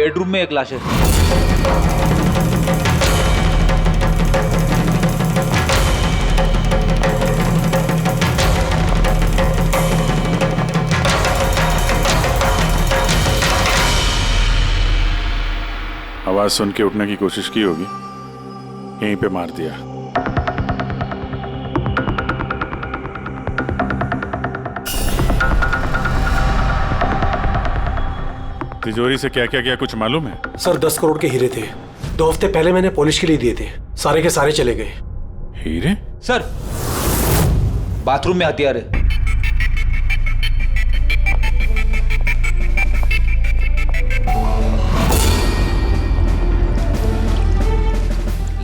Bedroom में एक लाश है। आवाज सुन के उठने की कोशिश की होगी, यहीं पे मार दिया। तिजोरी से क्या क्या कुछ मालूम है? सर 10 करोड़ के हीरे थे। 2 हफ्ते पहले मैंने पॉलिश के लिए दिए थे, सारे के सारे चले गए। हीरे? सर बाथरूम में हथियार है।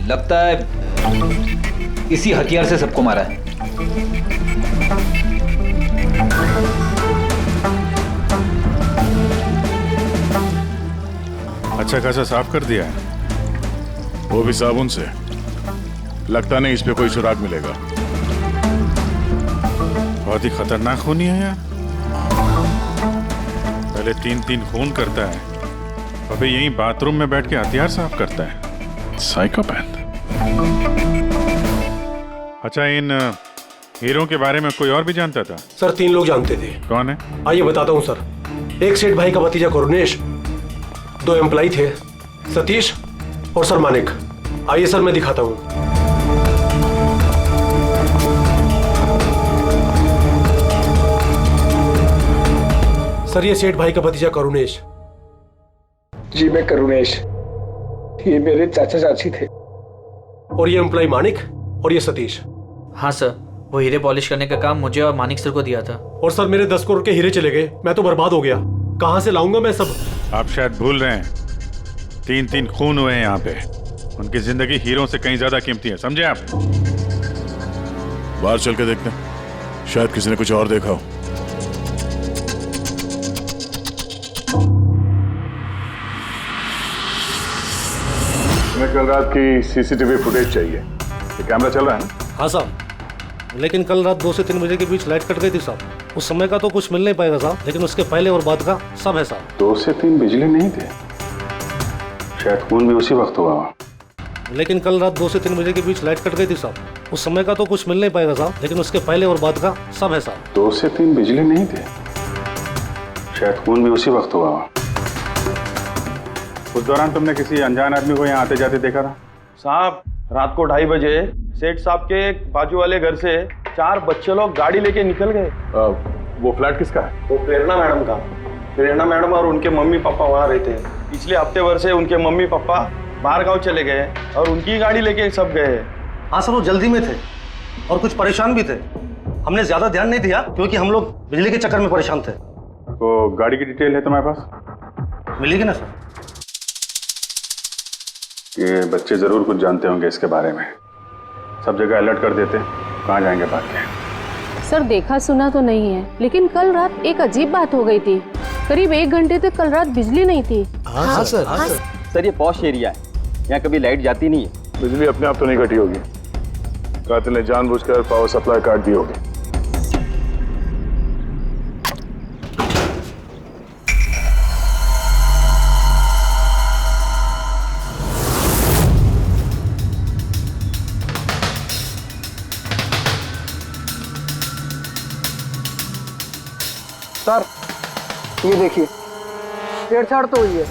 लगता है इसी हथियार से सबको मारा है। अच्छा खासा साफ कर दिया है, वो भी साबुन से। लगता नहीं इस पे कोई सुराग मिलेगा। बहुत ही खतरनाक खूनी है यार। पहले 3 खून करता है, अबे यहीं बाथरूम में बैठ के हथियार साफ करता है। साइकोपैथ। अच्छा, इन हीरों के बारे में कोई और भी जानता था? सर 3 लोग जानते थे। कौन है? आइए बताता हूँ सर। एक सेठ भाई का भतीजा करुणेश, 2 एम्प्लॉय थे, सतीश और सर मानिक। आइए सर मैं दिखाता हूँ। सर ये सेठ भाई का भतीजा करुणेश। जी मैं करुणेश, ये मेरे चाचा चाची थे। और ये एम्प्लॉय मानिक और ये सतीश। हाँ सर, वो हीरे पॉलिश करने का काम मुझे और मानिक सर को दिया था। और सर मेरे 10 करोड़ के हीरे चले गए, मैं तो बर्बाद हो गया। कहां से लाऊंगा मैं सब? आप शायद भूल रहे हैं, 3 खून हुए हैं यहाँ पे। उनकी जिंदगी हीरों से कहीं ज्यादा कीमती है, समझे आप? बाहर चल के देखते हैं, शायद किसी ने कुछ और देखा हो। हमें कल रात की सीसीटीवी फुटेज चाहिए। ये कैमरा चल रहा है ना? हाँ साहब, लेकिन कल रात 2 से 3 बजे के बीच लाइट कट गई थी साहब। उस समय का तो कुछ मिल नहीं पाएगा साहब, लेकिन उसके पहले और बाद का सब है साहब। 2 से 3 बिजली नहीं थे, शायद खून भी उसी वक्त हुआ। लेकिन कल रात 2 से 3 बजे के बीच लाइट कट गई थी साहब। उस समय का तो कुछ मिल नहीं पाएगा साहब, लेकिन उसके पहले और बाद का सब है साहब। 2 से 3 बिजली नहीं थे, शायद खून भी उसी वक्त हुआ। उस दौरान तुमने किसी अनजान आदमी को यहाँ आते जाते देखा था? साहब रात को 2:30 बजे सेठ साहब के बाजू वाले घर से 4 बच्चे लोग गाड़ी लेके निकल गए। वो फ्लैट किसका है? वो प्रेरणा मैडम का। प्रेरणा मैडम और उनके मम्मी पापा वहाँ रहते हैं। पिछले हफ्ते भर से उनके मम्मी पापा बाहर गाँव चले गए और उनकी गाड़ी लेके सब गए। हाँ सर, वो जल्दी में थे और कुछ परेशान भी थे। हमने ज्यादा ध्यान नहीं दिया क्योंकि हम लोग बिजली के चक्कर में परेशान थे। तो गाड़ी की डिटेल है तुम्हारे पास? मिलेगी ना सर? ये बच्चे जरूर कुछ जानते होंगे इसके बारे में। सब जगह अलर्ट कर देते, कहाँ जाएंगे भाग के। सर देखा सुना तो नहीं है, लेकिन कल रात एक अजीब बात हो गई थी। करीब 1 घंटे तक कल रात बिजली नहीं थी। हाँ सर। सर ये पॉश एरिया है, यहाँ कभी लाइट जाती नहीं है। बिजली अपने आप तो नहीं कटी होगी, कातिल ने जानबूझकर पावर सप्लाई काट दी होगी। सर ये देखिए, छेड़छाड़ तो हुई है।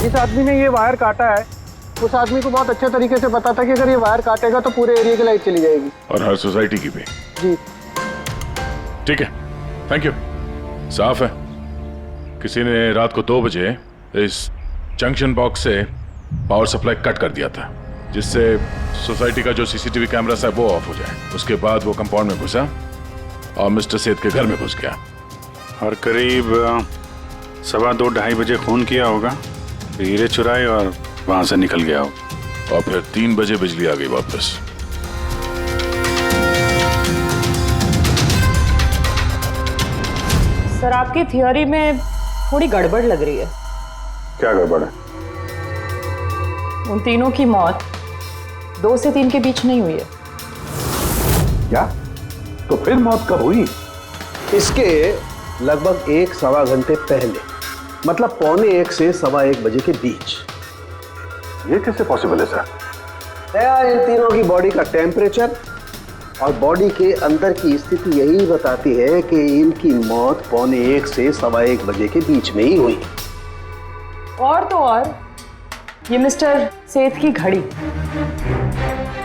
जिस आदमी ने ये वायर काटा है उस आदमी को बहुत अच्छे तरीके से पता था कि अगर ये वायर काटेगा तो पूरे एरिया की लाइट चली जाएगी। और हर सोसाइटी की भी। जी ठीक है, थैंक यू। साफ है, किसी ने रात को 2 बजे इस जंक्शन बॉक्स से पावर सप्लाई कट कर दिया था, जिससे सोसाइटी का जो सीसीटीवी कैमरा है वो ऑफ हो जाए। उसके बाद वो कंपाउंड में घुसा और मिस्टर सेठ के घर में घुस गया। और करीब 2:15 2:30 बजे खून किया होगा, हीरे चुराए और वहां से निकल गया होगा। और फिर 3 बजे बिजली आ गई वापस। सर आपकी थियोरी में थोड़ी गड़बड़ लग रही है। क्या गड़बड़ है? उन तीनों की मौत 2 से 3 के बीच नहीं हुई है। क्या? तो फिर मौत कब हुई? इसके लगभग 1 सवा घंटे पहले। मतलब 1:15 से 1:15 बजे के बीच। ये कैसे पॉसिबल है सर? इन तीनों की बॉडी का टेम्परेचर और बॉडी के अंदर की स्थिति यही बताती है कि इनकी मौत 1:15 से 1:15 बजे के बीच में ही हुई। और तो और ये मिस्टर सेठ की घड़ी,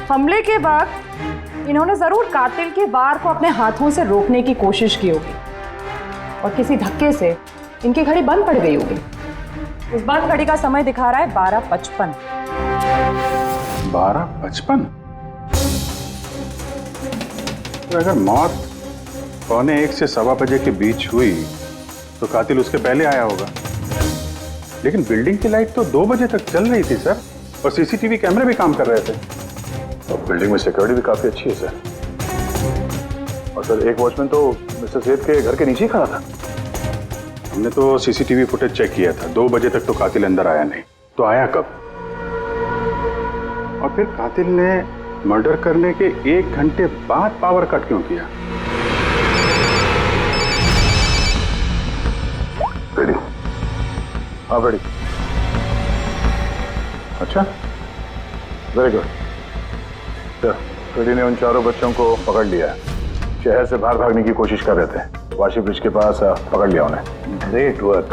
हमले के बाद इन्होंने जरूर कातिल के वार को अपने हाथों से रोकने की कोशिश की होगी और किसी धक्के से इनकी घड़ी बंद पड़ गई होगी। इस बंद घड़ी का समय दिखा रहा है 12:55। 12:55? तो अगर मौत 1:15 से 1:15 बजे के बीच हुई तो कातिल उसके पहले आया होगा। लेकिन बिल्डिंग की लाइट तो 2 बजे तक चल रही थी सर, और सीसीटीवी कैमरे भी काम कर रहे थे, और बिल्डिंग में सिक्योरिटी भी काफी अच्छी है सर। और सर एक वॉचमैन तो मिस्टर सेठ के घर के नीचे ही खड़ा था। हमने तो सीसीटीवी फुटेज चेक किया था, 2 बजे तक तो कातिल अंदर आया नहीं, तो आया कब? और फिर कातिल ने मर्डर करने के 1 घंटे बाद पावर कट क्यों किया? रेडी? हाँ रेडी। अच्छा, वेरी गुड सर। रेडी ने उन चारों बच्चों को पकड़ लिया है, शहर से बाहर भागने की कोशिश कर रहे थे, वाशी ब्रिज के पास पकड़ लिया उन्हें। Great work.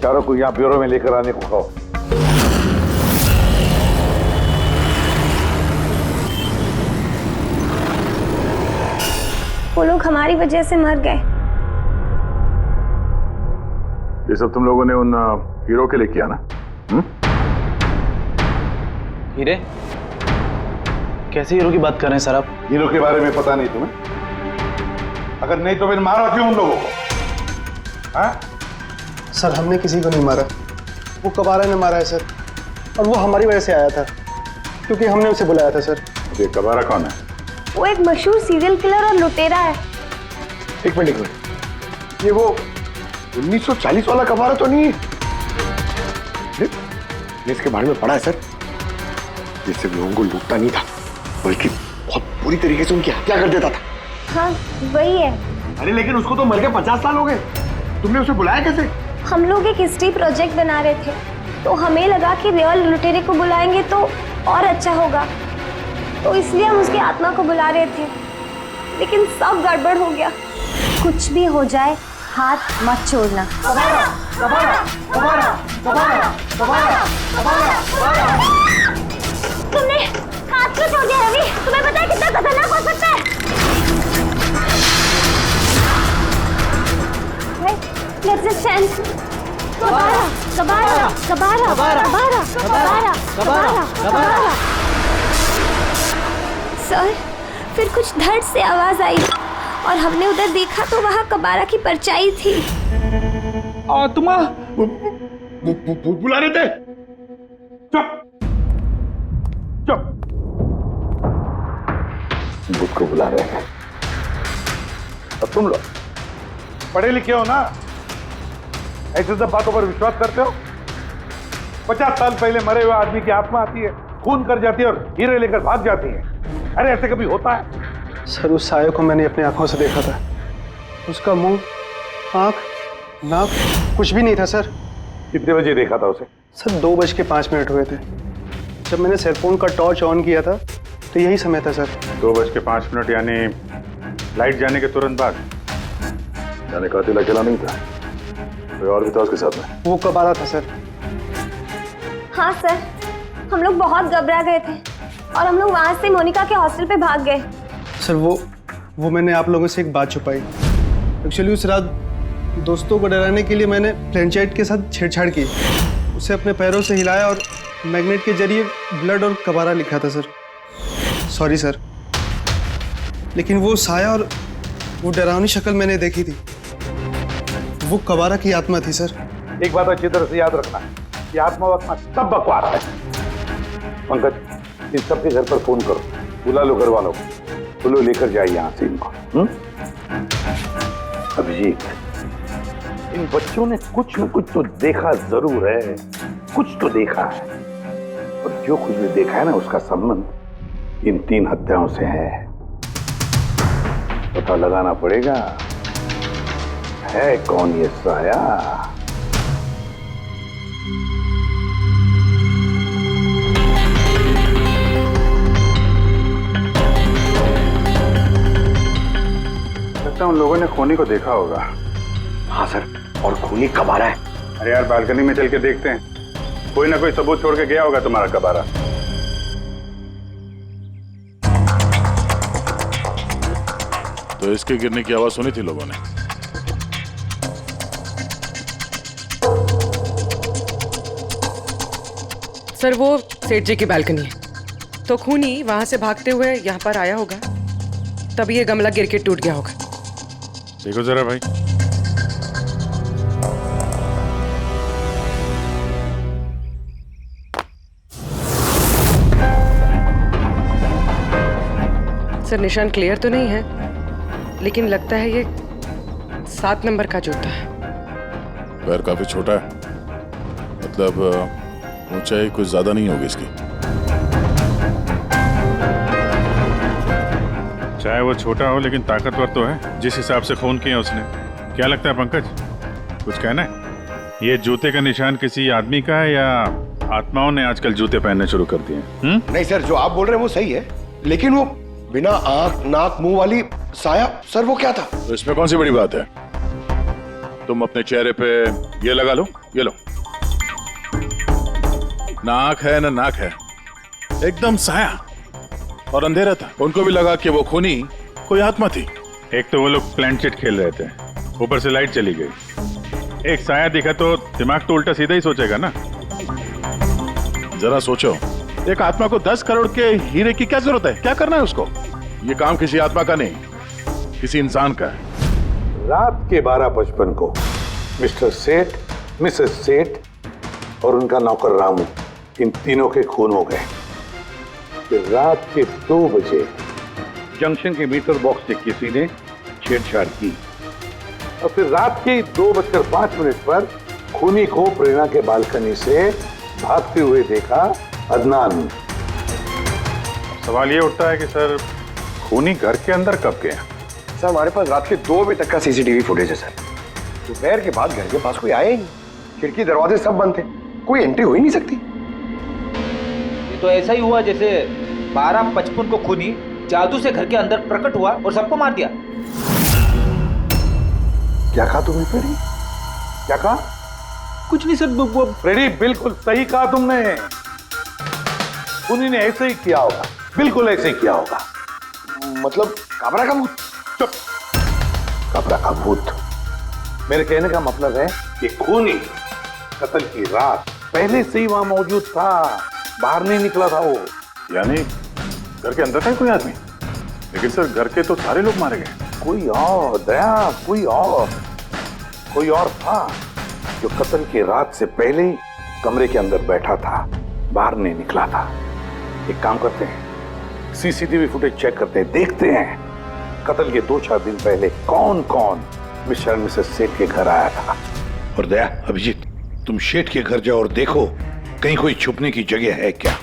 चारों को यहाँ ब्यूरो में लेकर आने को कहो। वो लोग हमारी वजह से मर गए। ये सब तुम लोगों ने उन हीरो के लिए किया ना? हीरे? कैसे हीरो की बात कर रहे हैं सर आप? हीरो के बारे में पता नहीं तुम्हें? अगर नहीं तो फिर मारा क्यों उन लोगों को? हाँ? सर हमने किसी को नहीं मारा, वो कबारा ने मारा है सर, और वो हमारी वजह से आया था क्योंकि हमने उसे बुलाया था सर। ये कबारा कौन है? वो एक मशहूर सीरियल किलर और लुटेरा है। एक मिनट, ये वो 1940 वाला कबारा तो नहीं है? ये इसके बारे में पढ़ा है सर। ये सिर्फ लोगों को लूटता नहीं था, बल्कि बहुत बुरी तरीके से उनकी हत्या कर देता था। हाँ वही है। अरे लेकिन उसको तो मर के 50 साल हो गए, तुमने उसे बुलाया कैसे? हम लोग एक हिस्ट्री प्रोजेक्ट बना रहे थे, तो हमें लगा कि रियल लुटेरे को बुलाएंगे तो और अच्छा होगा, तो इसलिए हम उसकी आत्मा को बुला रहे थे, लेकिन सब गड़बड़ हो गया। कुछ भी हो जाए हाथ मत छोड़ना। कबारा, कबारा, कबारा, कबारा, कबारा, कबारा, कबारा। तुमने हाथ क्यों छोड़ दिया रवि? तुम्हें पता है कितना खतरनाक हो सकता है? रेजिस्टेंस। कबारा, कबारा, कबारा, कबारा, कबारा, कबारा, कबारा। सर, फिर कुछ धड़ से आवाज आई और हमने उधर देखा तो वहाँ कबारा की परछाई थी। आत्मा बुला रहे थे। चुप चुप। बुद्ध को बुला रहे हैं। अब तुम लोग पढ़े लिखे हो ना, ऐसे सब बातों पर विश्वास करते हो? 50 साल पहले मरे हुए आदमी की आत्मा आती है, खून कर जाती है और हीरे लेकर भाग जाती है। अरे ऐसे कभी होता है? सर उस साये को मैंने अपनी आंखों से देखा था, उसका मुंह, आंख, नाक कुछ भी नहीं था सर। कितने बजे देखा था उसे? सर 2:05 हुए थे। जब मैंने सेलफोन का टॉर्च ऑन किया था तो यही समय था सर। 2:05 यानी लाइट जाने के तुरंत बाद। यानी कातिल अकेला नहीं था, कोई और भी था उसके साथ में? वो कबारा था सर। हाँ सर, हम लोग बहुत घबरा गए थे और हम लोग वहाँ से मोनिका के हॉस्टल पे भाग गए। सर वो मैंने आप लोगों से एक बात छुपाई। एक्चुअली उस रात दोस्तों को डराने के लिए मैंने फ्लैंचाइट के साथ छेड़छाड़ की, उसे अपने पैरों से हिलाया और मैग्नेट के जरिए ब्लड और कबारा लिखा था सर। सॉरी सर, लेकिन वो साया और वो डरावनी शक्ल मैंने देखी थी, वो कबारा की आत्मा थी सर। एक बात अच्छी तरह से याद रखना है कि आत्मा वात्मा सब बकवास है। पंकज, इन सबके घर पर फोन करो, बुला लो घर वालों को, बोलो लेकर जाए यहाँ से इनको। अभिजीत, इन बच्चों ने कुछ न कुछ तो देखा जरूर है, कुछ तो देखा है, और जो कुछ भी देखा है ना उसका संबंध इन 3 हत्याओं से है। पता लगाना पड़ेगा है कौन ये साया। लगता है उन लोगों ने खूनी को देखा होगा। हाँ सर, और खूनी कब आ रहा है? अरे यार बालकनी में चल के देखते हैं, कोई ना कोई सबूत छोड़ के गया होगा तुम्हारा कबारा। तो इसके गिरने की आवाज सुनी थी लोगों ने? सर वो सेठ जी की बालकनी है, तो खूनी वहां से भागते हुए यहाँ पर आया होगा, तभी ये गमला गिर के टूट गया होगा। देखो जरा भाई। सर निशान क्लियर तो नहीं है, लेकिन लगता है ये 7 नंबर का जूता है। पैर काफी छोटा है, मतलब ऊंचाई कुछ ज्यादा नहीं होगी इसकी। चाहे वो छोटा हो लेकिन ताकतवर तो है, जिस हिसाब से खून किया उसने। क्या लगता है पंकज, कुछ कहना है? ये जूते का निशान किसी आदमी का है या आत्माओं ने आजकल जूते पहनने शुरू कर दिए? नहीं सर, जो आप बोल रहे हैं वो सही है, लेकिन वो बिना आंख नाक मुंह वाली साया, सर वो क्या था? तो इसमें कौन सी बड़ी बात है? तुम अपने चेहरे पे ये लगा लो, ये लो। ना आंख है ना नाक है, एकदम साया और अंधेरा था। उनको भी लगा कि वो खूनी कोई आत्मा थी। एक तो वो लोग प्लेनचेट खेल रहे थे, ऊपर से लाइट चली गई। एक साया दिखा तो दिमाग तो उल्टा सीधा ही सोचेगा ना। जरा सोचो, एक आत्मा को 10 करोड़ के हीरे की क्या जरूरत है? क्या करना है उसको? ये काम किसी आत्मा का नहीं, किसी इंसान का है। रात के 12:55 को मिस्टर सेठ, मिसेस सेठ और उनका नौकर रामू, इन तीनों के खून हो गए। फिर रात के 2 बजे जंक्शन के मीटर बॉक्स से किसी ने छेड़छाड़ की और फिर रात के 2:05 पर खूनी को प्रेरणा के बालकनी से भागते हुए देखा अदनान। सवाल ये उठता है कि सर खूनी घर के अंदर कब गया? सर हमारे पास रात के 2 बजे तक का सीसीटीवी फुटेज है सर। दोपहर के बाद घर के पास कोई आया ही नहीं, खिड़की दरवाजे सब बंद थे, कोई एंट्री हो ही नहीं सकती। ये तो ऐसा ही हुआ जैसे 12:55 को खूनी जादू से घर के अंदर प्रकट हुआ और सबको मार दिया। क्या कहा तुमने फ्रेडी? क्या कहा? कुछ नहीं सर। फ्रेडी बिल्कुल सही कहा तुमने, खूनी ने ऐसे ही किया होगा, बिल्कुल ऐसे ही किया होगा। मतलब काबरा का भूत? चुप, काबरा का भूत? मेरे कहने का मतलब है कि खूनी कत्ल की रात पहले से ही वहां मौजूद था, बाहर नहीं निकला था वो। यानी घर के अंदर था कोई आदमी? लेकिन सर घर के तो सारे लोग मारे गए। कोई और दया, कोई और था जो कत्ल की रात से पहले ही कमरे के अंदर बैठा था, बाहर नहीं निकला था। एक काम करते हैं, सीसीटीवी फुटेज चेक करते हैं, देखते हैं कत्ल के 2-4 दिन पहले कौन कौन मिस्टर और मिसेस सेठ के घर आया था। और दया, अभिजीत, तुम सेठ के घर जाओ और देखो कहीं कोई छुपने की जगह है क्या।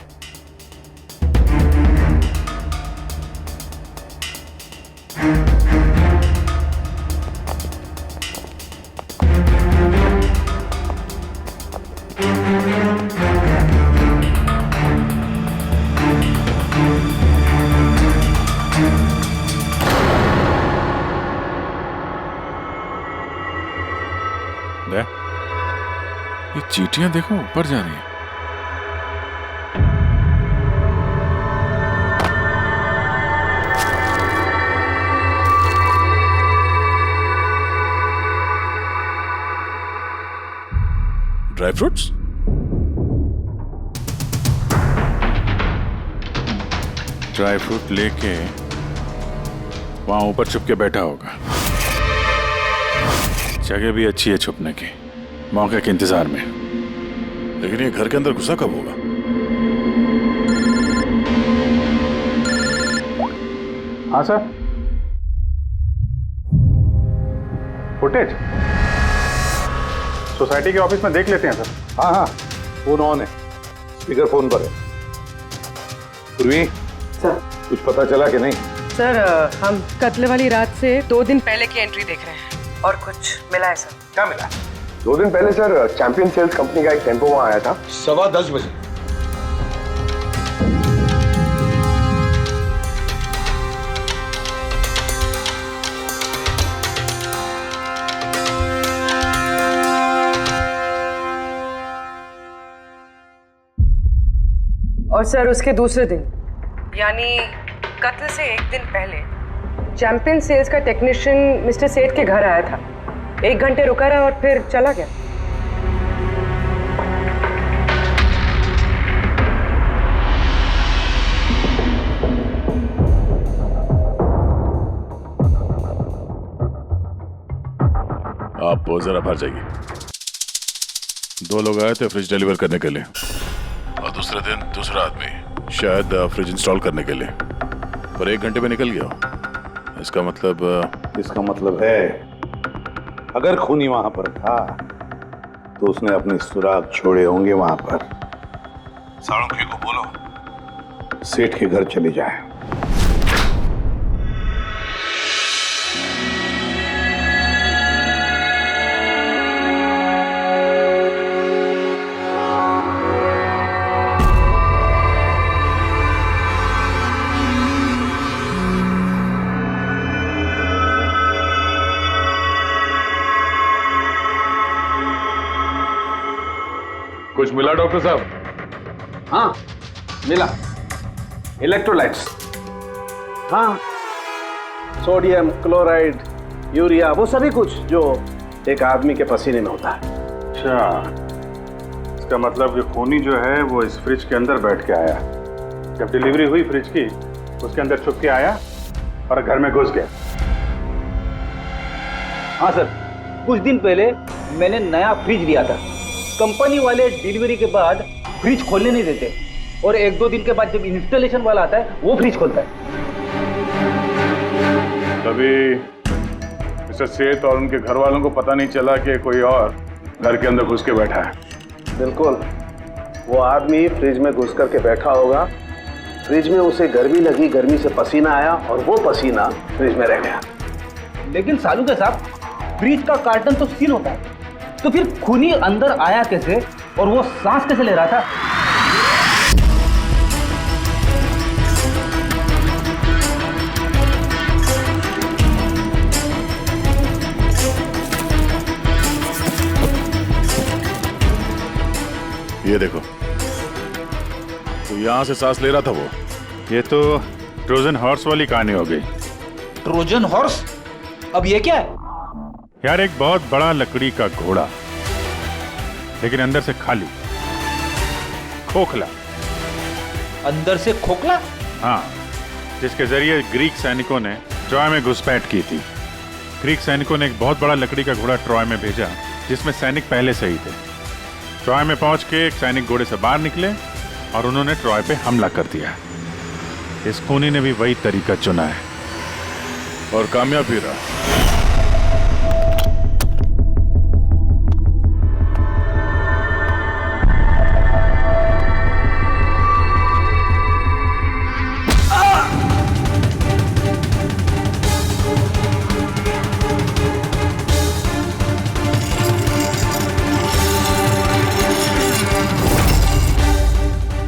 ये चींटियां देखो ऊपर जा रही हैं। Dry fruits? ड्राई फ्रूट लेके वहां ऊपर छुप के बैठा होगा। जगह भी अच्छी है छुपने की, मौके के इंतजार में। लेकिन ये घर के अंदर घुसा कब होगा? हाँ सर, फुटेज सोसाइटी के ऑफिस में देख लेते हैं सर। हाँ, फोन ऑन है, स्पीकर फोन पर है। पूर्वी सर, कुछ पता चला कि नहीं? सर हम कत्ल वाली रात से 2 दिन पहले की एंट्री देख रहे हैं और कुछ मिला है सर। क्या मिला? 2 दिन पहले सर चैंपियन सेल्स कंपनी का एक टेम्पो वहां आया था 10:15 बजे। और सर उसके दूसरे दिन यानी कत्ल से एक दिन पहले चैंपियन सेल्स का टेक्नीशियन मिस्टर सेठ के घर आया था। 1 घंटे रुका रहा और फिर चला गया। आप जरा बाहर जाइए। 2 लोग आए थे फ्रिज डिलीवर करने के लिए और दूसरे दिन दूसरा आदमी शायद फ्रिज इंस्टॉल करने के लिए, पर 1 घंटे में निकल गया। इसका मतलब है अगर खूनी वहां पर था तो उसने अपने सुराग छोड़े होंगे वहां पर। साळुंखे को बोलो सेठ के घर चले जाए। कुछ मिला डॉक्टर साहब? हाँ मिला, इलेक्ट्रोलाइट्स। हाँ, सोडियम, क्लोराइड, यूरिया, वो सभी कुछ जो एक आदमी के पसीने में होता है। अच्छा, इसका मतलब कि खूनी जो है वो इस फ्रिज के अंदर बैठ के आया। जब डिलीवरी हुई फ्रिज की, उसके अंदर छुप के आया और घर में घुस गया। हाँ सर, कुछ दिन पहले मैंने नया फ्रिज लिया था। कंपनी वाले डिलीवरी के बाद फ्रिज खोलने नहीं देते और 1-2 दिन के बाद जब इंस्टॉलेशन वाला आता है वो फ्रिज खोलता है। तभी मिस्टर सेठ और उनके घर वालों को पता नहीं चला कि कोई और घर के अंदर घुस के बैठा है। बिल्कुल, वो आदमी फ्रिज में घुस करके बैठा होगा। फ्रिज में उसे गर्मी लगी, गर्मी से पसीना आया और वो पसीना फ्रिज में रह गया। लेकिन सालू साहब, फ्रिज का कार्टन तो सील होता है, तो फिर खूनी अंदर आया कैसे और वो सांस कैसे ले रहा था? ये देखो, तो यहां से सांस ले रहा था वो। ये तो ट्रोजन हॉर्स वाली कहानी हो गई। Trojan horse? अब ये क्या है? यार, एक बहुत बड़ा लकड़ी का घोड़ा, लेकिन अंदर से खाली, खोखला। अंदर से खोखला? हाँ, जिसके जरिए ग्रीक सैनिकों ने ट्रॉय में घुसपैठ की थी। ग्रीक सैनिकों ने एक बहुत बड़ा लकड़ी का घोड़ा ट्रॉय में भेजा, जिसमें सैनिक पहले से ही थे। ट्रॉय में पहुंच के एक सैनिक घोड़े से बाहर निकले और उन्होंने ट्रॉय पे हमला कर दिया। इस खूनी ने भी वही तरीका चुना है और कामयाब भी रहा।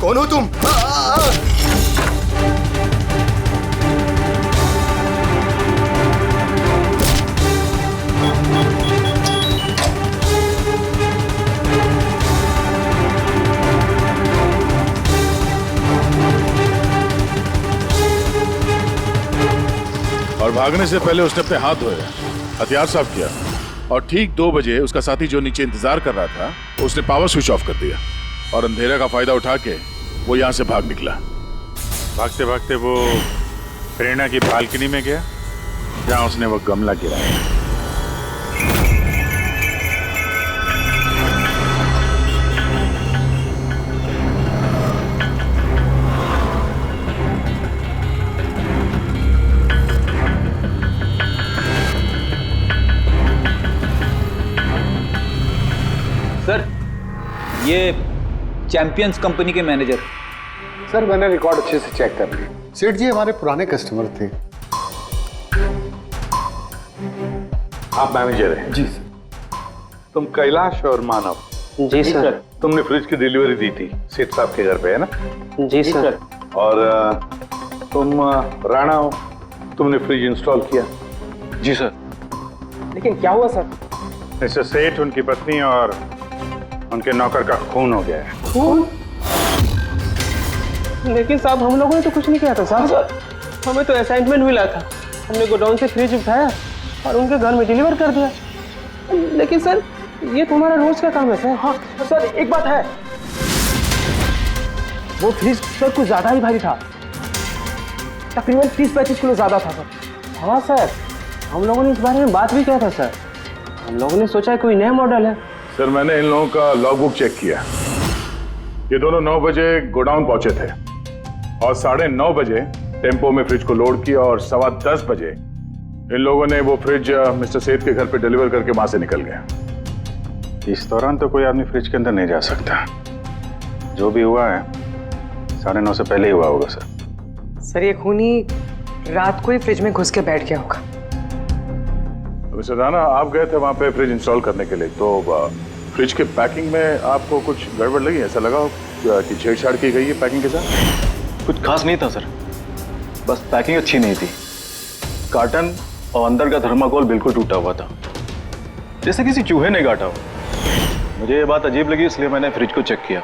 कौन हो तुम? और भागने से पहले उसने अपने हाथ धोए, हथियार साफ किया और ठीक 2 बजे उसका साथी जो नीचे इंतजार कर रहा था उसने पावर स्विच ऑफ कर दिया और अंधेरे का फायदा उठा के वो यहाँ से भाग निकला। भागते भागते वो प्रेरणा की बालकनी में गया, जहाँ उसने वो गमला गिराया। सर, ये चैंपियंस कंपनी के मैनेजर। सर, मैंने रिकॉर्ड अच्छे से चेक कर लिया। सेठ जी हमारे पुराने कस्टमर थे। आप मैनेजर हैं? जी सर। तुम कैलाश और मानव। जी सर। तुमने फ्रिज की डिलीवरी दी थी सेठ साहब के घर पे, है ना? जी सर। और तुम राणा हो, तुमने फ्रिज इंस्टॉल किया। जी सर। लेकिन क्या हुआ सर? मिस्टर सेठ, उनकी पत्नी और उनके नौकर का खून हो गया है। खून? लेकिन साहब हम लोगों ने तो कुछ नहीं किया था साहब। हमें तो असाइनमेंट मिला था, हमने गोडाउन से फ्रिज उठाया और उनके घर में डिलीवर कर दिया। लेकिन सर ये तुम्हारा रोज का काम है सर। हाँ सर, एक बात है, वो फ्रिज सर कुछ ज्यादा ही भारी था, तकरीबन 30-35 किलो ज्यादा था सर। हाँ सर, हम लोगों ने इस बारे में बात भी किया था सर। हम लोगों ने सोचा कोई नया मॉडल है। सर, मैंने इन लोगों का लॉगबुक चेक किया। ये दोनों 9 बजे गोडाउन पहुंचे थे और 9:30 बजे टेम्पो में फ्रिज को लोड किया और 10:15 बजे इन लोगों ने वो फ्रिज मिस्टर सेठ के घर पे डिलीवर करके वहां से निकल गए। इस दौरान तो कोई आदमी फ्रिज के अंदर नहीं जा सकता। जो भी हुआ है 9:30 से पहले ही हुआ होगा सर। सर ये खूनी रात को ही फ्रिज में घुस के बैठ गया होगा। मिस्टर राणा, आप गए थे वहां पे फ्रिज इंस्टॉल करने के लिए, तो फ्रिज के पैकिंग में आपको कुछ गड़बड़ लगी? ऐसा लगा हो कि छेड़छाड़ की गई है पैकिंग के साथ? कुछ खास नहीं था सर, बस पैकिंग अच्छी नहीं थी। कार्टन और अंदर का थर्माकोल बिल्कुल टूटा हुआ था, जैसे किसी चूहे ने काटा हो। मुझे ये बात अजीब लगी, इसलिए मैंने फ्रिज को चेक किया।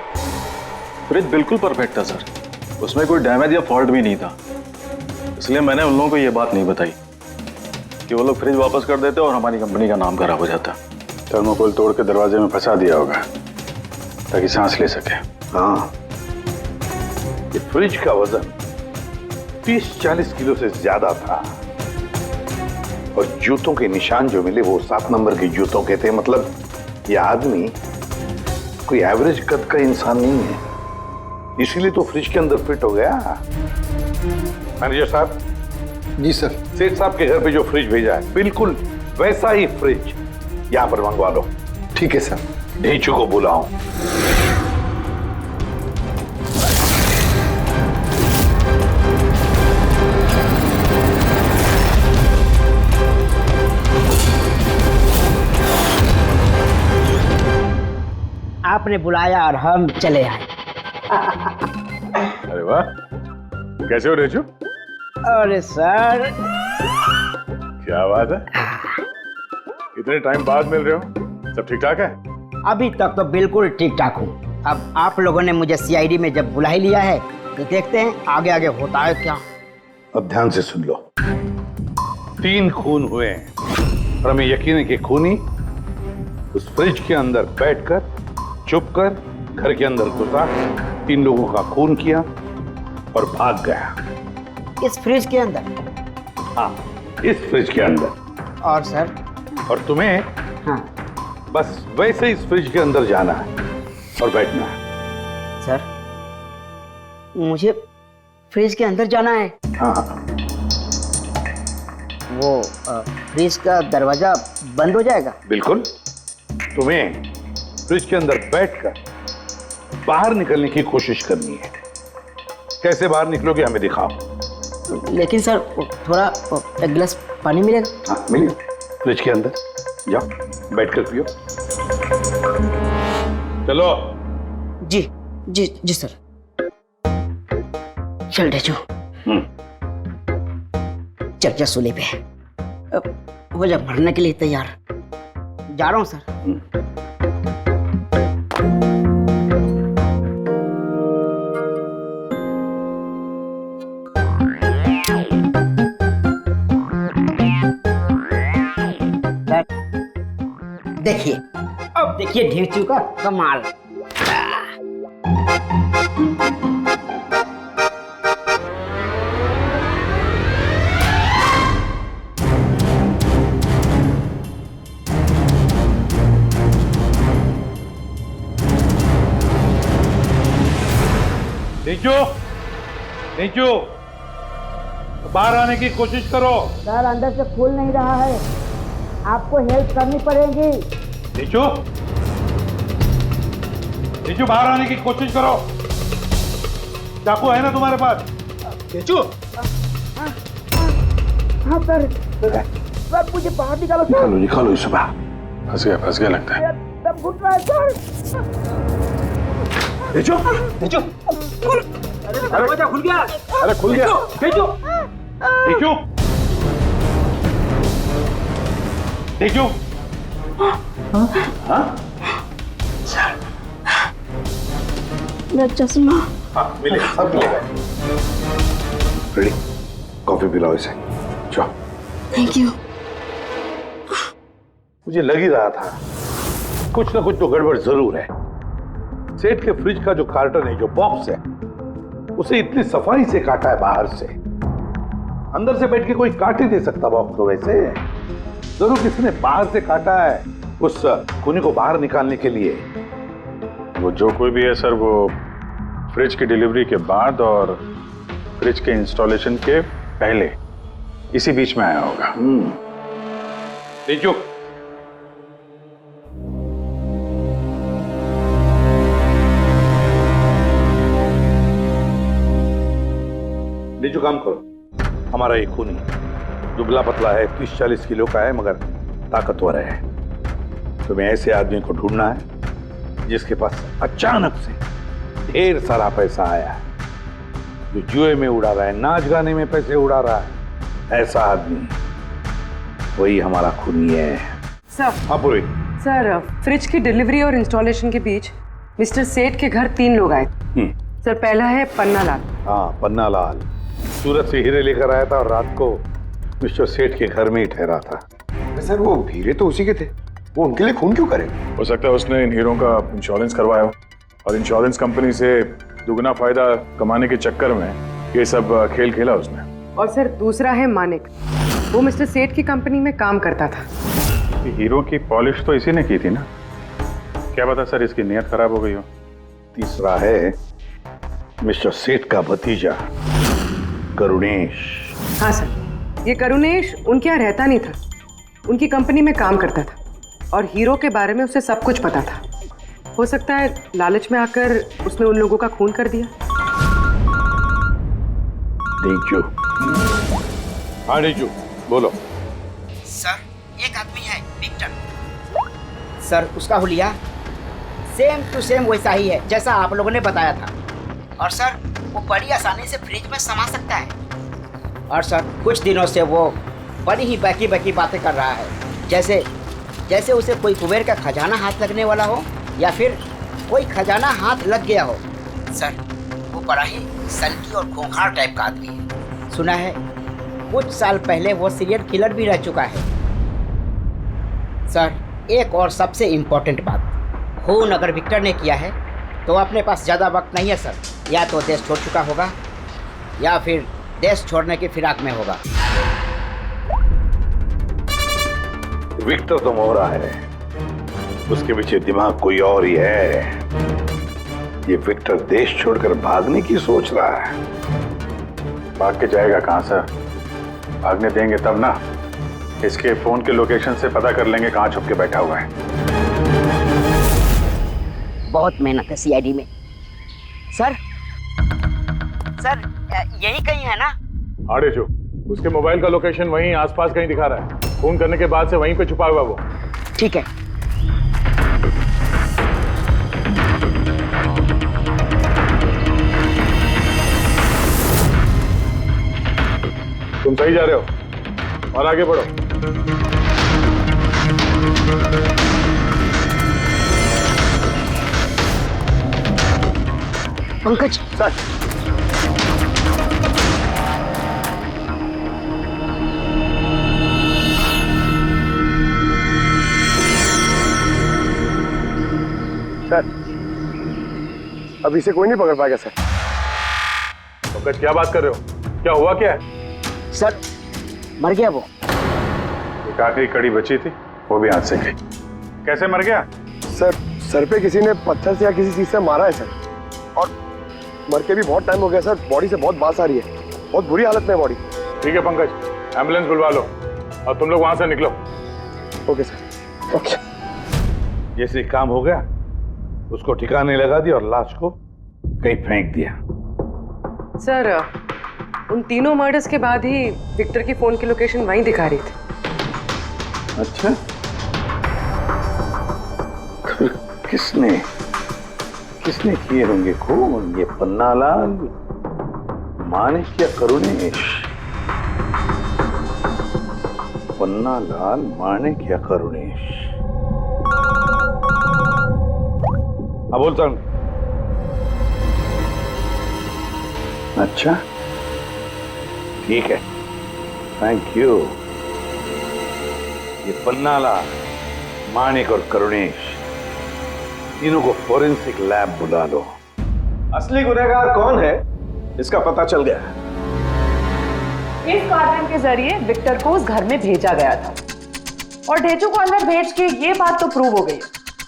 फ्रिज बिल्कुल परफेक्ट था सर, उसमें कोई डैमेज या फॉल्ट भी नहीं था। इसलिए मैंने उन लोगों को ये बात नहीं बताई कि वो लोग फ्रिज वापस कर देते और हमारी कंपनी का नाम खराब हो जाता। थर्मोकोल तोड़ के दरवाजे में फंसा दिया होगा ताकि सांस ले सके। हाँ, ये फ्रिज का वजन 30-40 किलो से ज्यादा था और जूतों के निशान जो मिले वो 7 नंबर के जूतों के थे। मतलब ये आदमी कोई एवरेज कद का इंसान नहीं है, इसीलिए तो फ्रिज के अंदर फिट हो गया। मैनेजर साहब। जी सर। सेठ साहब के घर पे जो फ्रिज भेजा है बिल्कुल वैसा ही फ्रिज यहां पर मंगवा लो। ठीक है सर। ढेंचू को बुलाओ। आपने बुलाया और हम चले आए। अरे वाह, कैसे हो रेचू? अरे सर, क्या बात है, इतने टाइम बाद मिल रहे हो, सब ठीक ठाक है? अभी तक तो बिल्कुल ठीक ठाक हूँ। अब आप लोगों ने मुझे सीआईडी में जब बुला ही लिया है तो देखते हैं आगे आगे होता है क्या। अब ध्यान से सुन लो। 3 खून हुए हैं और हमें यकीन है कि खूनी उस फ्रिज के अंदर बैठकर चुपकर घर के अंदर घुसा, 3 लोगों का खून किया और भाग गया। इस फ्रिज के अंदर? हाँ, इस फ्रिज के अंदर। और सर? और तुम्हें हाँ, बस वैसे इस फ्रिज के अंदर जाना है और बैठना है। सर मुझे फ्रिज के अंदर जाना है? हाँ। वो फ्रिज का दरवाजा बंद हो जाएगा? बिल्कुल। तुम्हें फ्रिज के अंदर बैठकर बाहर निकलने की कोशिश करनी है। कैसे बाहर निकलोगे हमें दिखाओ। लेकिन सर थोड़ा एक गिलास पानी मिलेगा? हाँ मिलेगा, फ्रिज के अंदर जाओ, बैठकर पियो। चलो। जी जी जी सर। चल ढेचू, चल जा सूली पे। अब हो जा मरने के लिए तैयार। जा रहा हूँ सर। देखिए, अब देखिए ढेंचू का कमाल। नीचू, नीचू, बाहर आने की कोशिश करो। सर अंदर से खुल नहीं रहा है, आपको हेल्प करनी पड़ेगी। नीचू, नीचू बाहर आने की कोशिश करो। चाकू है ना तुम्हारे पास? नीचू। हाँ सर, सर मुझे बाहर निकालो। निकालो निकालो इसे बाहर। फंस गया लगता है। दम घुट रहा है सर। भेजो भेजो। अरे दरवाजा खुल गया। अरे खुल गया। भेजो देखो देखो। हाँ सर मेरा चश्मा। हाँ मिलेगा, सब मिलेगा। रेडी, कॉफी पिलाओ इसे। चलो। Thank you. मुझे लग ही रहा था कुछ ना कुछ तो गड़बड़ जरूर है। सेठ के फ्रिज का जो कार्टन है, जो बॉक्स है, उसे इतनी सफाई से काटा है बाहर से। अंदर से बैठ के कोई काट ही नहीं सकता बॉक्स को वैसे। जरूर किसी ने बाहर से काटा है उस खूनी को बाहर निकालने के लिए। वो जो कोई भी है सर, वो फ्रिज की डिलीवरी के बाद और फ्रिज के इंस्टॉलेशन के पहले इसी बीच में आया होगा। देखो नीचो, काम करो। हमारा ये खूनी दुबला पतला है, 30-40 किलो का है, मगर ताकतवर है। तुम्हें ऐसे आदमी को ढूंढना है जिसके पास अचानक से ढेर सारा पैसा आया है, जो जुए में उड़ा रहा है, नाच गाने में पैसे उड़ा रहा है। ऐसा आदमी वही हमारा खूनी है। सर। हाँ पूरी। सर, फ्रिज की डिलीवरी और इंस्टॉलेशन के बीच मिस्टर सेठ के घर 3 लोग आए। सर, पहला है पन्ना लाल। हाँ, पन्ना लाल सूरत से हीरे लेकर आया था और रात को मिस्टर सेठ के घर में ही ठहरा था। सर वो हीरे तो उसी के थे, वो उनके लिए खून क्यों करे? हो सकता है उसने इन हीरों का इंश्योरेंस करवाया हो और इंश्योरेंस कंपनी से दुगना फायदा कमाने के चक्कर में ये सब खेल खेला उसने। और सर दूसरा है मानिक, वो मिस्टर सेठ की कंपनी में काम करता था। हीरो की पॉलिश तो इसी ने की थी ना, क्या पता सर इसकी नीयत खराब हो गई हो। तीसरा है मिस्टर सेठ का भतीजा करुणेश। हाँ सर, ये करुणेश उनके यहाँ रहता नहीं था, उनकी कंपनी में काम करता था और हीरो के बारे में उसे सब कुछ पता था। हो सकता है लालच में आकर उसने उन लोगों का खून कर दिया। नीचू। हाँ नीचू, बोलो। सर एक आदमी है विक्टर। सर उसका हुलिया सेम टू सेम वैसा ही है जैसा आप लोगों ने बताया था। और सर वो बड़ी आसानी से फ्रिज में समा सकता है। और सर कुछ दिनों से वो बड़ी ही बहकी बहकी बातें कर रहा है, जैसे उसे कोई कुबेर का खजाना हाथ लगने वाला हो या फिर कोई खजाना हाथ लग गया हो। सर वो बड़ा ही सनकी और खूंखार टाइप का आदमी है। सुना है कुछ साल पहले वो सीरियल किलर भी रह चुका है। सर एक और सबसे इम्पोर्टेंट बात, खून अगर विक्टर ने किया है तो अपने पास ज़्यादा वक्त नहीं है सर। या तो देश छोड़ चुका होगा या फिर देश छोड़ने की फिराक में होगा। विक्टर तो मोहरा है, उसके पीछे दिमाग कोई और ही है। ये विक्टर देश छोड़कर भागने की सोच रहा है। भाग के जाएगा कहाँ सर, भागने देंगे तब ना। इसके फोन के लोकेशन से पता कर लेंगे कहाँ छुप के बैठा हुआ है। बहुत मेहनत है सीआईडी में। सर यही कहीं है ना? हाँ रेशो, उसके मोबाइल का लोकेशन वहीं आसपास कहीं दिखा रहा है। फोन करने के बाद से वहीं पे छुपा हुआ वो। ठीक है। तुम सही जा रहे हो और आगे बढ़ो। पंकज सर, अभी से कोई नहीं पकड़ पाएगा सर। पंकज क्या बात कर रहे हो, क्या हुआ क्या है? सर मर गया वो। एक आखिरी कड़ी बची थी, वो भी हाथ से गई। कैसे मर गया? सर पे किसी ने पत्थर से या किसी चीज से मारा है सर, और मर के भी बहुत टाइम हो गया सर। बॉडी से बहुत बास आ रही है, बहुत बुरी हालत में है बॉडी। ठीक है पंकज, एम्बुलेंस बुलवा लो और तुम लोग वहां से निकलो। Okay sir. ओके। जैसे काम हो गया उसको ठिकाने लगा दिया और लाश को कहीं फेंक दिया। सर उन तीनों मर्डर्स के बाद ही विक्टर की फोन की लोकेशन वहीं दिखा रही थी। अच्छा, किसने किसने किए होंगे खून? ये पन्नालाल, माणिक या करुणेश? पन्नालाल, माणिक या करुणेश? हाँ बोलता हूं। अच्छा ठीक है, थैंक यू। ये पन्नालाल, माणिक और करुणेश, तीनों को फोरेंसिक लैब बुला लो। असली गुनहगार कौन है इसका पता चल गया। इस कार्टन के जरिए विक्टर को उस घर में भेजा गया था और ढेचू को अंदर भेज के ये बात तो प्रूव हो गई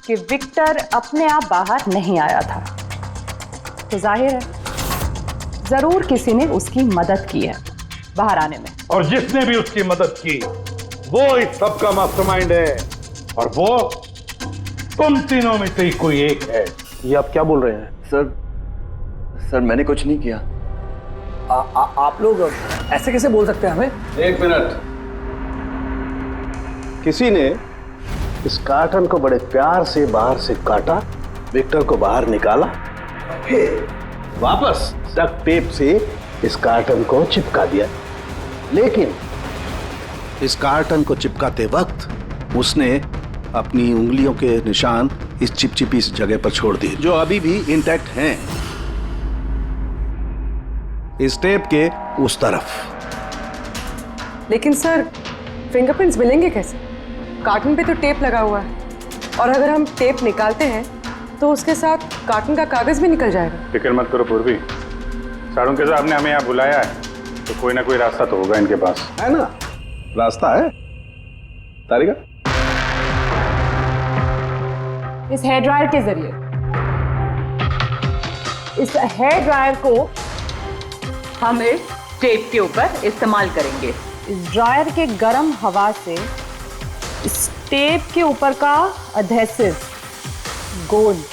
कि विक्टर अपने आप बाहर नहीं आया था। तो जाहिर है जरूर किसी ने उसकी मदद की है बाहर आने में। और जिसने भी उसकी मदद की वो इस सब का मास्टरमाइंड है, और वो तुम तीनों में से ही कोई एक है। ये आप क्या बोल रहे हैं? सर मैंने कुछ नहीं किया। आप लोग ऐसे कैसे बोल सकते हैं हमें? एक मिनट। किसी ने इस कार्टन को बड़े प्यार से बाहर से काटा, विक्टर को बाहर निकाला, फिर वापस डक्ट टेप से इस कार्टन को चिपका दिया। लेकिन इस कार्टन को चिपकाते वक्त उसने अपनी उंगलियों के निशान इस चिपचिपी इस जगह पर छोड़ दिए, जो अभी भी इंटैक्ट हैं, इस टेप के उस तरफ। लेकिन सर फिंगरप्रिंट्स मिलेंगे कैसे? कार्टन पे तो टेप लगा हुआ है, और अगर हम टेप निकालते हैं तो उसके साथ कार्टन का कागज भी निकल जाएगा। फिक्र मत करो पूर्वी, साड़ू साहब ने हमें यहाँ बुलाया है तो कोई ना कोई रास्ता तो होगा इनके पास। है ना, रास्ता है। तारिका, इस हेयर ड्रायर के जरिए इस हेयर ड्रायर को हम इस टेप के ऊपर इस्तेमाल करेंगे। इस ड्रायर के गर्म हवा से इस टेप के ऊपर का एडहेसिव गोंद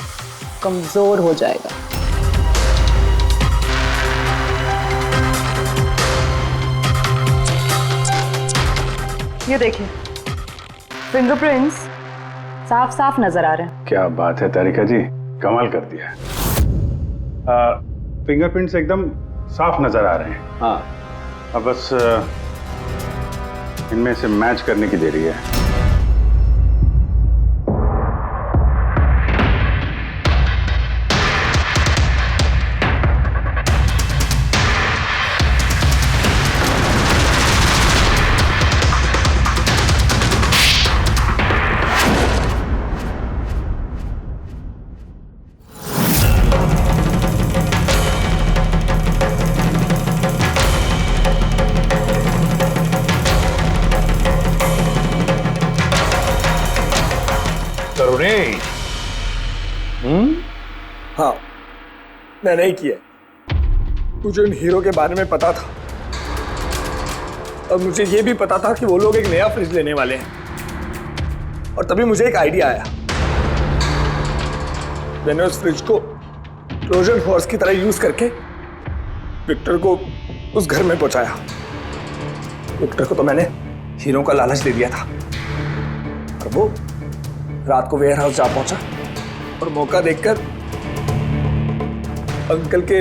कमजोर हो जाएगा। ये देखिए, फिंगरप्रिंट्स साफ साफ नजर आ रहे हैं। क्या बात है तारिका जी, कमाल कर दिया। फिंगरप्रिंट्स एकदम साफ नजर आ रहे हैं। हाँ, अब बस इनमें से मैच करने की देरी है। हाँ, मैं नहीं किया। मुझे उन हीरो के बारे में पता था, और मुझे ये भी पता था कि वो लोग एक नया फ्रिज लेने वाले हैं। और तभी मुझे एक आइडिया आया। मैंने उस फ्रिज को ट्रोजन हॉर्स की तरह यूज करके विक्टर को उस घर में पहुंचाया। विक्टर को तो मैंने हीरो का लालच दे दिया था, और वो रात को वेयर हाउस जा पहुंचा और मौका देखकर अंकल के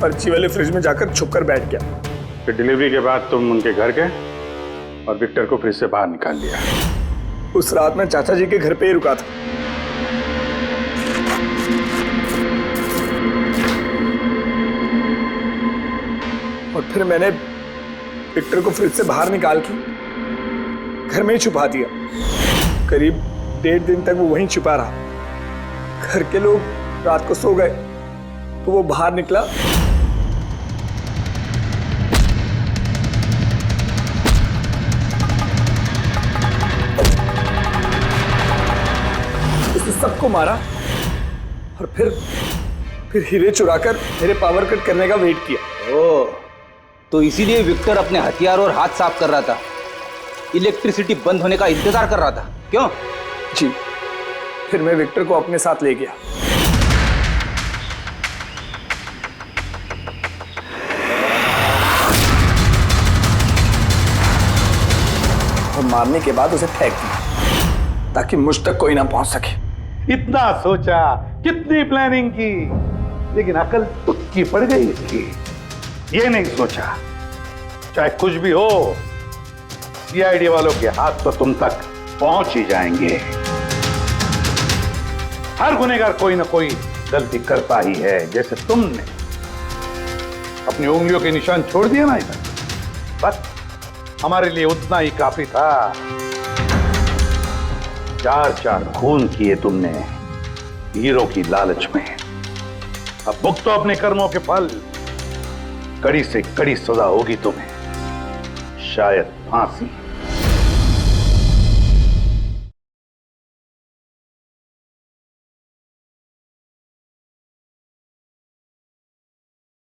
पर्ची वाले फ्रिज में जाकर छुपकर बैठ गया। फिर डिलीवरी के बाद तुम उनके घर गए और विक्टर को फ्रिज से बाहर निकाल लिया। उस रात मैं चाचा जी के घर पे ही रुका था। और फिर मैंने विक्टर को फ्रिज से बाहर निकाल के घर में ही छुपा दिया। करीब 1.5 दिन तक वो वहीं छुपा रहा। घर के लोग रात को सो गए तो वो बाहर निकला। उसने सबको मारा और फिर हीरे चुराकर मेरे पावर कट करने का वेट किया। ओह, तो इसीलिए विक्टर अपने हथियार और हाथ साफ कर रहा था, इलेक्ट्रिसिटी बंद होने का इंतजार कर रहा था, क्यों? जी, फिर मैं विक्टर को अपने साथ ले गया। और मारने के बाद उसे फेंक दिया ताकि मुझ तक कोई ना पहुंच सके। इतना सोचा, कितनी प्लानिंग की, लेकिन अकल तुक्की पड़ गई इसकी। ये नहीं सोचा चाहे कुछ भी हो, सीआईडी वालों के हाथ तो तुम तक पहुंच ही जाएंगे। हर गुनहगार कोई ना कोई गलती करता ही है, जैसे तुमने अपनी उंगलियों के निशान छोड़ दिया ना इधर, बस हमारे लिए उतना ही काफी था। 4 खून किए तुमने हीरो की लालच में। अब भुगतो अपने कर्मों के फल, कड़ी से कड़ी सजा होगी तुम्हें, शायद फांसी।